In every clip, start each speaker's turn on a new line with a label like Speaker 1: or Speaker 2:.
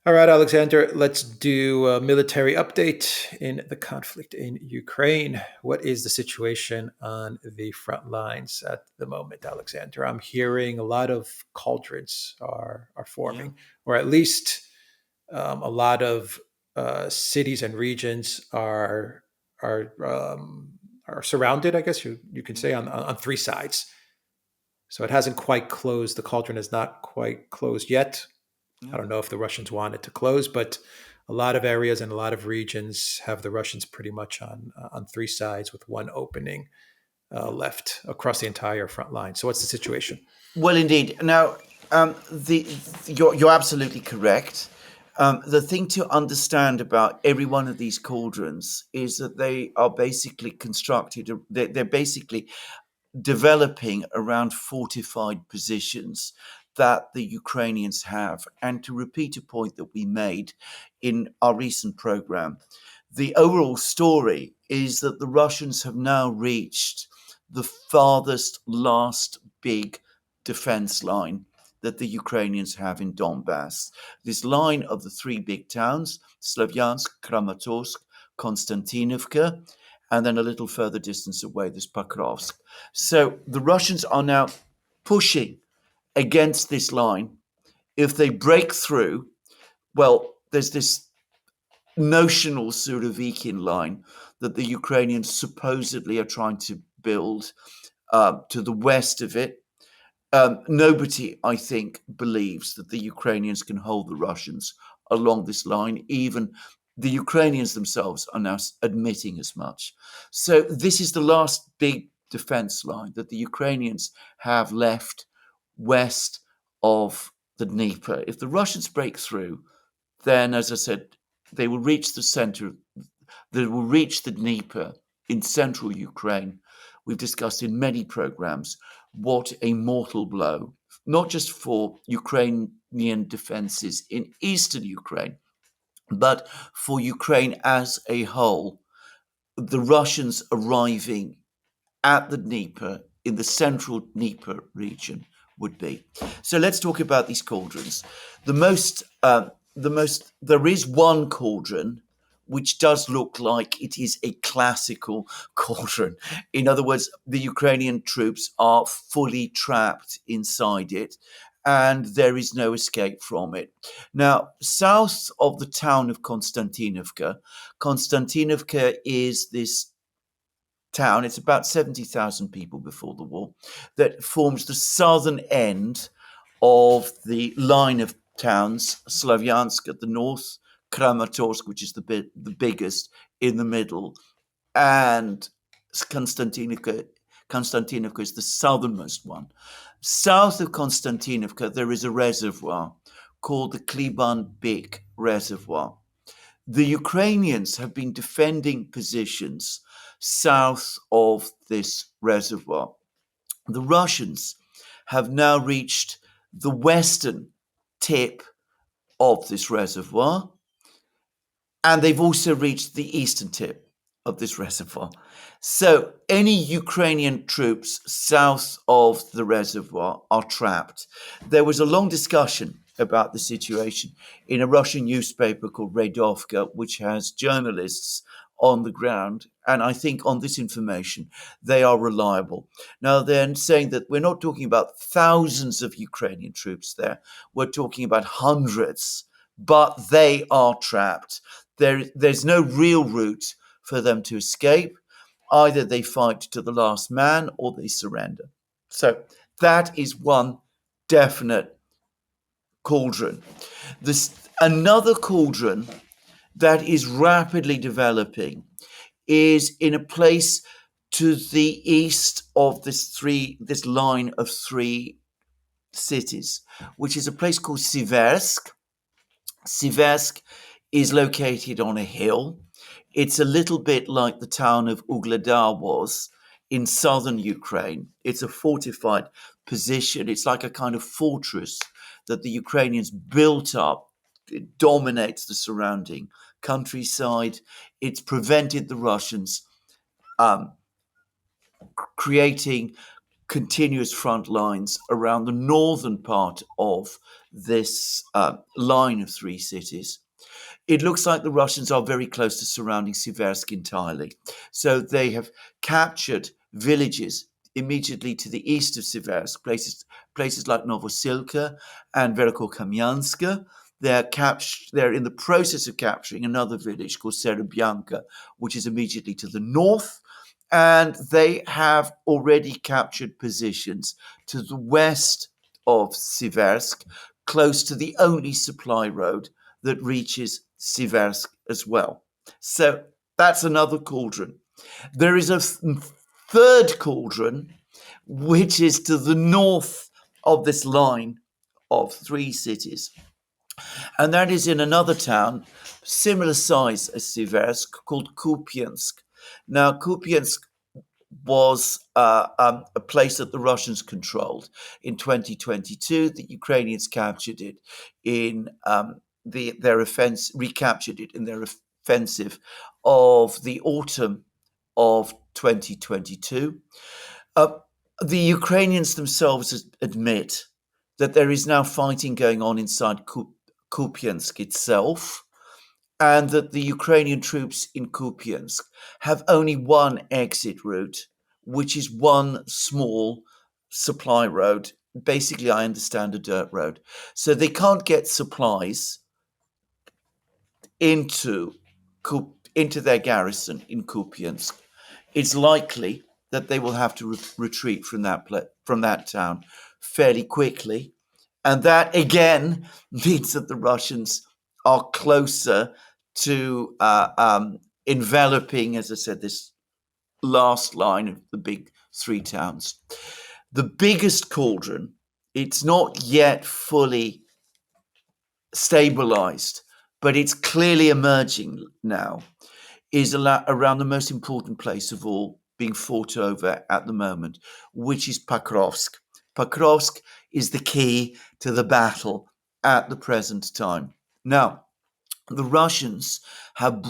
Speaker 1: All right, Alexander, let's do a military update in the conflict in Ukraine. What is the situation on the front lines at the moment, Alexander? I'm hearing a lot of cauldrons are
Speaker 2: Yeah.
Speaker 1: forming, or at least a lot of cities and regions are are surrounded. I guess you can say
Speaker 2: Mm.
Speaker 1: on three sides. So it hasn't quite closed. The cauldron is not quite closed yet. I
Speaker 2: Yeah.
Speaker 1: don't know if the Russians want it to close, but a lot of areas and a lot of regions have the Russians pretty much on three sides with one opening
Speaker 2: Yeah.
Speaker 1: left across the entire front line. So what's the situation?
Speaker 2: Well, indeed. Now, the you're absolutely correct. The thing to understand about every one of these cauldrons is that they are basically constructed. They're basically developing around fortified positions that the Ukrainians have. And to repeat a point that we made in our recent program, the overall story is that the Russians have now reached the farthest last big defense line that the Ukrainians have in Donbass. This line of the three big towns, Slavyansk, Kramatorsk, Konstantinovka, and then a little further distance away, there's Pokrovsk. So the Russians are now pushing against this line. If they break through, well, there's this notional Surovikin line that the Ukrainians supposedly are trying to build to the west of it. Nobody, I think, believes that the Ukrainians can hold the Russians along this line. Even the Ukrainians themselves are now admitting as much. So this is the last big defense line that the Ukrainians have left west of the Dnieper. If the Russians break through, then, as I said, they will reach the center, they will reach the Dnieper in central Ukraine. We've discussed in many programs what a mortal blow, not just for Ukrainian defenses in eastern Ukraine, but for Ukraine as a whole. The Russians arriving at the Dnieper in the central Dnieper region would be. So let's talk about these cauldrons. There is one cauldron which does look like it is a classical cauldron. In other words, the Ukrainian troops are fully trapped inside it and there is no escape from it. Now, south of the town of Konstantinovka, Konstantinovka is this town, it's about 70,000 people before the war, that forms the southern end of the line of towns, Slavyansk at the north, Kramatorsk, which is the biggest, in the middle, and Konstantinovka. Konstantinovka is the southernmost one. South of Konstantinovka, there is a reservoir called the Kliban Big Reservoir. The Ukrainians have been defending positions south of this reservoir. The Russians have now reached the western tip of this reservoir, and they've also reached the eastern tip of this reservoir. So any Ukrainian troops south of the reservoir are trapped. There was a long discussion about the situation in a Russian newspaper called Radovka, which has journalists on the ground. And I think on this information, they are reliable. Now, they're saying that we're not talking about thousands of Ukrainian troops there, we're talking about hundreds, but they are trapped. There's no real route for them to escape. Either they fight to the last man or they surrender. So that is one definite cauldron. This another cauldron that is rapidly developing is in a place to the east of this line of three cities, which is a place called Siversk. Siversk is located on a hill. It's a little bit like the town of Ugledar was in southern Ukraine. It's a fortified position. It's like a kind of fortress that the Ukrainians built up. It dominates the surrounding countryside. It's prevented the Russians um, creating continuous front lines around the northern part of this line of three cities. It looks like the Russians are very close to surrounding Siversk entirely. So they have captured villages immediately to the east of Siversk, places like Novosilka and Velikokamyanska. They're in the process of capturing another village called Serebyanka, which is immediately to the north. And they have already captured positions to the west of Siversk, close to the only supply road that reaches Siversk as well. So that's another cauldron. There is a third cauldron, which is to the north of this line of three cities. And that is in another town, similar size as Siversk, called Kupiansk. Now, Kupiansk was a place that the Russians controlled in 2022. The Ukrainians captured it in their offense, recaptured it in their offensive of the autumn of 2022. The Ukrainians themselves admit that there is now fighting going on inside Kupiansk itself, and that the Ukrainian troops in Kupiansk have only one exit route, which is one small supply road. Basically, I understand, a dirt road. So they can't get supplies into their garrison in Kupiansk. It's likely that they will have to retreat from that town fairly quickly, and that again means that the Russians are closer to enveloping, as I said, this last line of the big three towns. The biggest cauldron, it's not yet fully stabilized, but it's clearly emerging now, is around the most important place of all being fought over at the moment, which is Pokrovsk. Pokrovsk is the key to the battle at the present time. Now, the Russians have,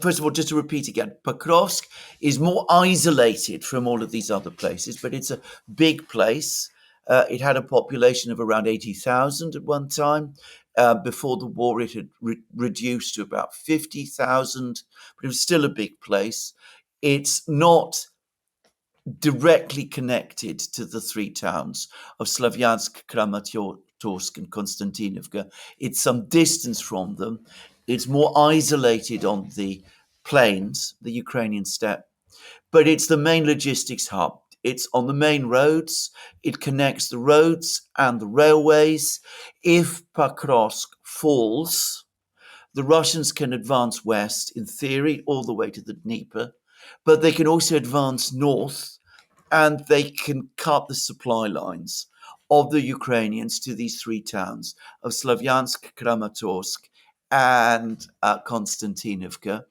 Speaker 2: first of all, just to repeat again, Pokrovsk is more isolated from all of these other places, but it's a big place. It had a population of around 80,000 at one time. Before the war, it had reduced to about 50,000, but it was still a big place. It's not directly connected to the three towns of Slavyansk, Kramatorsk, and Konstantinovka. It's some distance from them. It's more isolated on the plains, the Ukrainian steppe, but it's the main logistics hub. It's on the main roads. It connects the roads and the railways. If Pokrovsk falls, the Russians can advance west, in theory, all the way to the Dnieper, but they can also advance north, and they can cut the supply lines of the Ukrainians to these three towns of Slavyansk, Kramatorsk, and Konstantinovka,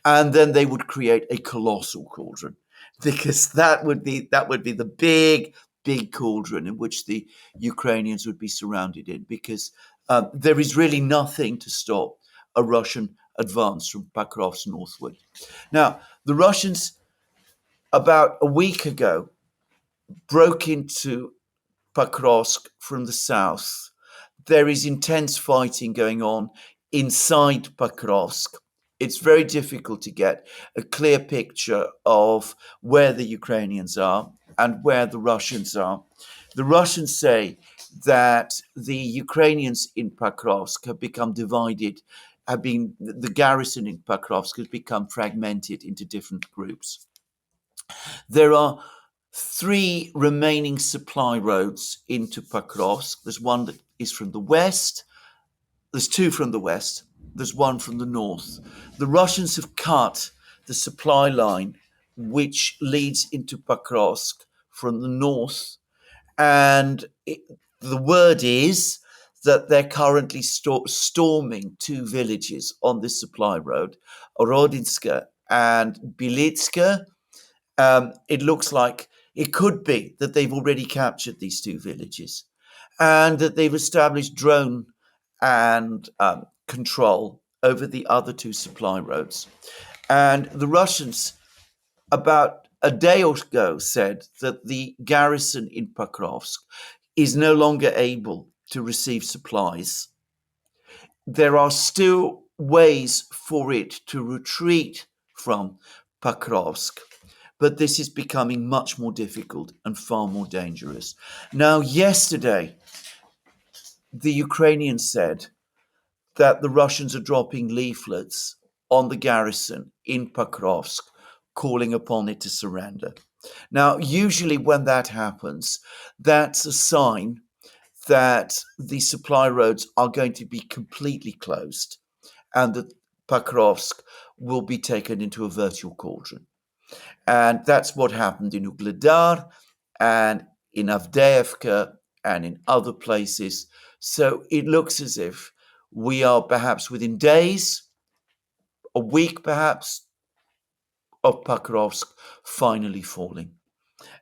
Speaker 2: and then they would create a colossal cauldron, because that would be the big cauldron in which the Ukrainians would be surrounded in, because there is really nothing to stop a Russian advance from Pokrovsk northward. Now, the Russians, about a week ago, broke into Pokrovsk from the south. There is intense fighting going on inside Pokrovsk. It's very difficult to get a clear picture of where the Ukrainians are and where the Russians are. The Russians say that the Ukrainians in Pokrovsk have become divided, the garrison in Pokrovsk has become fragmented into different groups. There are three remaining supply roads into Pokrovsk. There's one that is from the west. There's two from the west. There's one from the north. The Russians have cut the supply line which leads into Pokrovsk from the north. And the word is that they're currently storming two villages on this supply road, Orodinska and Bilitska. It looks like it could be that they've already captured these two villages, and that they've established drone and control over the other two supply roads. And the Russians, about a day ago said that the garrison in Pokrovsk is no longer able to receive supplies. There are still ways for it to retreat from Pokrovsk, but this is becoming much more difficult and far more dangerous. Now, yesterday, the Ukrainians said that the Russians are dropping leaflets on the garrison in Pokrovsk, calling upon it to surrender. Now, usually when that happens, that's a sign that the supply roads are going to be completely closed and that Pokrovsk will be taken into a virtual cauldron. And that's what happened in Ugledar and in Avdeevka and in other places. So it looks as if we are perhaps within days, a week perhaps, of Pokrovsk finally falling.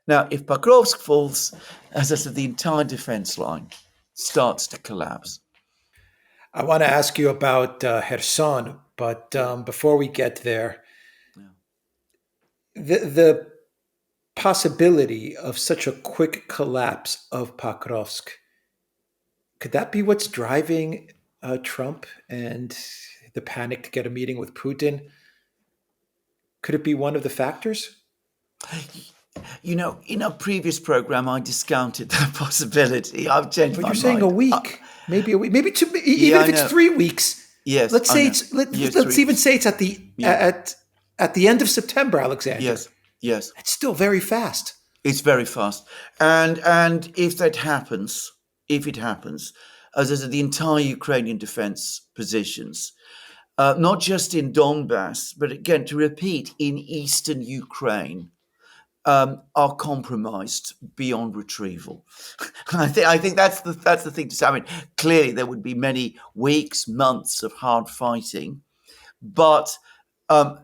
Speaker 2: Now, if Pokrovsk falls, as I said, the entire defense line starts to collapse.
Speaker 1: I want to ask you about Kherson, but
Speaker 2: Yeah,
Speaker 1: before we get there,
Speaker 2: yeah.
Speaker 1: the possibility of such a quick collapse of Pokrovsk, could that be what's driving Trump and the panic to get a meeting with Putin? Could it be one of the factors?
Speaker 2: You know, in a previous program, I discounted that possibility. I've changed
Speaker 1: But
Speaker 2: my
Speaker 1: you're saying a
Speaker 2: mind.
Speaker 1: week, maybe a week, maybe two,
Speaker 2: Yeah,
Speaker 1: even
Speaker 2: I
Speaker 1: if it's
Speaker 2: know.
Speaker 1: 3 weeks.
Speaker 2: Yes,
Speaker 1: Let's
Speaker 2: I
Speaker 1: say
Speaker 2: know.
Speaker 1: it's let,
Speaker 2: Yes,
Speaker 1: let's
Speaker 2: three.
Speaker 1: even say it's
Speaker 2: Yeah,
Speaker 1: at the end of September, Alexander.
Speaker 2: yes, yes.
Speaker 1: That's still very fast.
Speaker 2: It's very fast, and if that happens, if it happens, as I said, the entire Ukrainian defense positions, not just in Donbass, but again to repeat, in eastern Ukraine, are compromised beyond retrieval. I think that's the thing to say. I mean, clearly there would be many weeks, months of hard fighting, but um,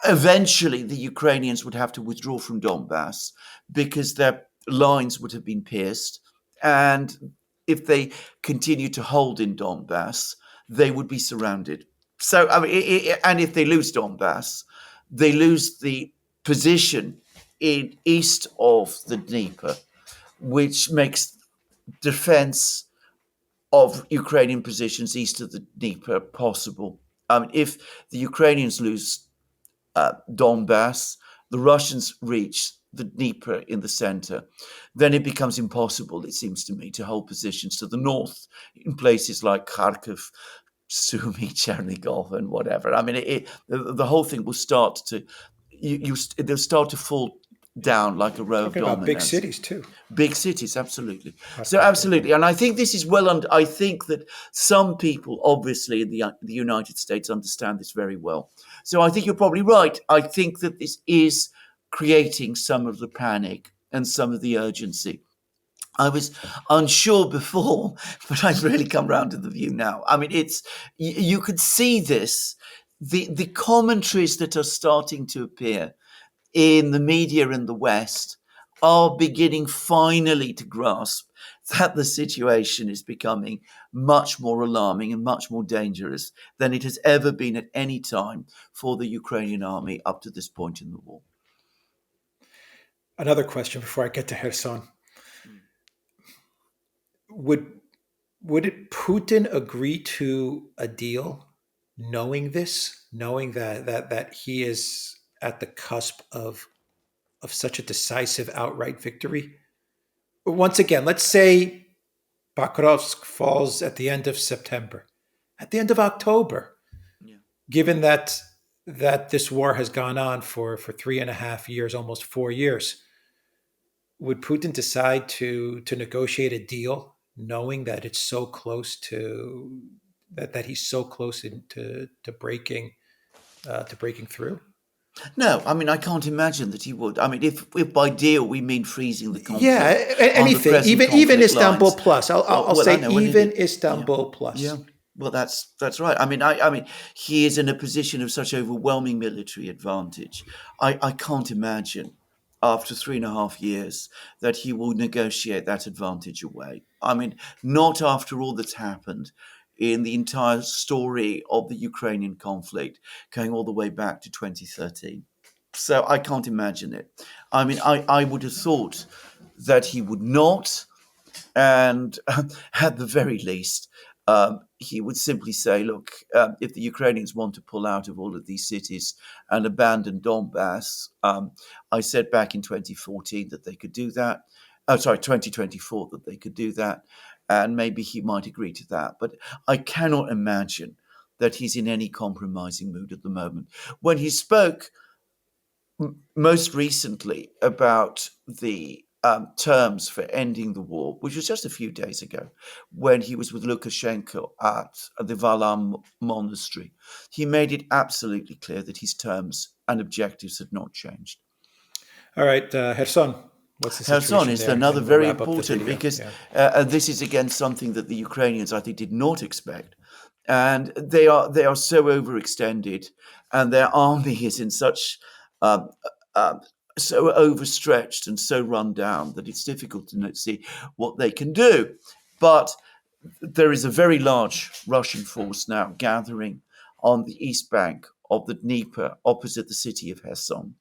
Speaker 2: eventually the Ukrainians would have to withdraw from Donbass because their lines would have been pierced. And if they continue to hold in Donbass, they would be surrounded. So, I mean, and if they lose Donbass, they lose the position in east of the Dnieper, which makes defense of Ukrainian positions east of the Dnieper possible. I mean, if the Ukrainians lose Donbass, the Russians reach the Dnieper in the center, then it becomes impossible, it seems to me, to hold positions to the north in places like Kharkiv, Sumy, Chernigov, and whatever. I mean, the whole thing will start to they'll start to fall down like a row of
Speaker 1: Talking about big
Speaker 2: dominoes.
Speaker 1: cities too.
Speaker 2: Big cities, absolutely. So,
Speaker 1: Kharkiv, yeah.
Speaker 2: absolutely, and I think this is well. I think that some people, obviously, in the United States, understand this very well. So, I think you're probably right. I think that this is creating some of the panic and some of the urgency. I was unsure before, but I've really come round to the view now. I mean, you could see this, the commentaries that are starting to appear in the media in the West are beginning finally to grasp that the situation is becoming much more alarming and much more dangerous than it has ever been at any time for the Ukrainian army up to this point in the war.
Speaker 1: Another question before I get to Kherson: Would Putin agree to a deal, knowing this, knowing that he is at the cusp of such a decisive outright victory? Once again, let's say Pokrovsk falls at the end of September, at the end of October,
Speaker 2: Yeah.
Speaker 1: given that this war has gone on for 3.5 years, almost 4 years. Would Putin decide to negotiate a deal, knowing that it's so close to that he's so close to breaking through?
Speaker 2: No, I mean, I can't imagine that he would. I mean, if by deal we mean freezing the
Speaker 1: Yeah,
Speaker 2: conflict on the
Speaker 1: anything,
Speaker 2: present
Speaker 1: even
Speaker 2: conflict
Speaker 1: Istanbul
Speaker 2: lines,
Speaker 1: plus. I'll
Speaker 2: well, I
Speaker 1: say
Speaker 2: know when it
Speaker 1: even
Speaker 2: is. Yeah,
Speaker 1: Istanbul
Speaker 2: yeah.
Speaker 1: plus.
Speaker 2: Well, that's right. I mean, he is in a position of such overwhelming military advantage. I can't imagine after 3.5 years that he will negotiate that advantage away. I mean, not after all that's happened in the entire story of the Ukrainian conflict, going all the way back to 2013. So I can't imagine it. I mean, I would have thought that he would not, and at the very least, he would simply say, look, if the Ukrainians want to pull out of all of these cities and abandon Donbass, I said back in 2014 that they could do that. Oh, sorry, 2024 that they could do that. And maybe he might agree to that. But I cannot imagine that he's in any compromising mood at the moment. When he spoke most recently about the terms for ending the war, which was just a few days ago, when he was with Lukashenko at the Valam monastery, he made it absolutely clear that his terms and objectives had not changed.
Speaker 1: All right, Kherson, what's the
Speaker 2: Kherson
Speaker 1: situation
Speaker 2: is
Speaker 1: there?
Speaker 2: another
Speaker 1: And we'll
Speaker 2: very
Speaker 1: wrap up the
Speaker 2: important
Speaker 1: video.
Speaker 2: because
Speaker 1: Yeah.
Speaker 2: this is again something that the Ukrainians, I think, did not expect, and they are so overextended, and their army is in such um, um, so overstretched and so run down that it's difficult to see what they can do. But there is a very large Russian force now gathering on the east bank of the Dnieper, opposite the city of Kherson.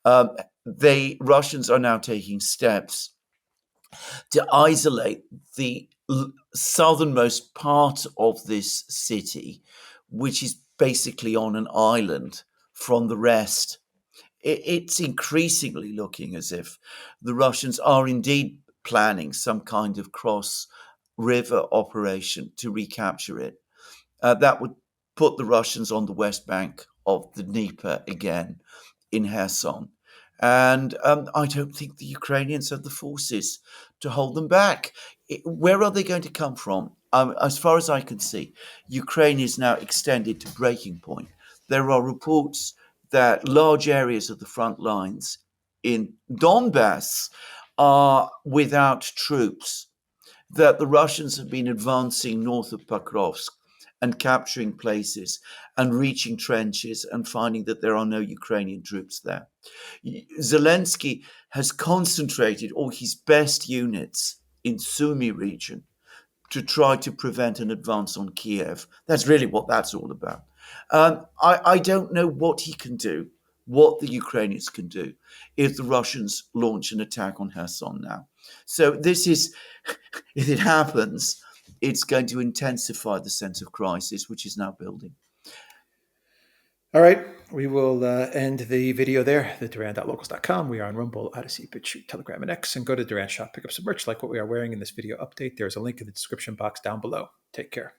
Speaker 2: The Russians are now taking steps to isolate the southernmost part of this city, which is basically on an island from the rest. It's increasingly looking as if the Russians are indeed planning some kind of cross river operation to recapture it. That would put the Russians on the west bank of the Dnieper again in Kherson. And I don't think the Ukrainians have the forces to hold them back. Where are they going to come from? As far as I can see, Ukraine is now extended to breaking point. There are reports that large areas of the front lines in Donbass are without troops, that the Russians have been advancing north of Pokrovsk and capturing places and reaching trenches and finding that there are no Ukrainian troops there. Zelensky has concentrated all his best units in Sumy region to try to prevent an advance on Kiev. That's really what that's all about. I don't know what he can do, what the Ukrainians can do, if the Russians launch an attack on Kherson now. So this is, if it happens, it's going to intensify the sense of crisis, which is now building.
Speaker 1: All right, we will end the video there. The Duran.locals.com. We are on Rumble, Odyssey, BitChute, Telegram, and X. And go to Duran Shop, pick up some merch like what we are wearing in this video update. There's a link in the description box down below. Take care.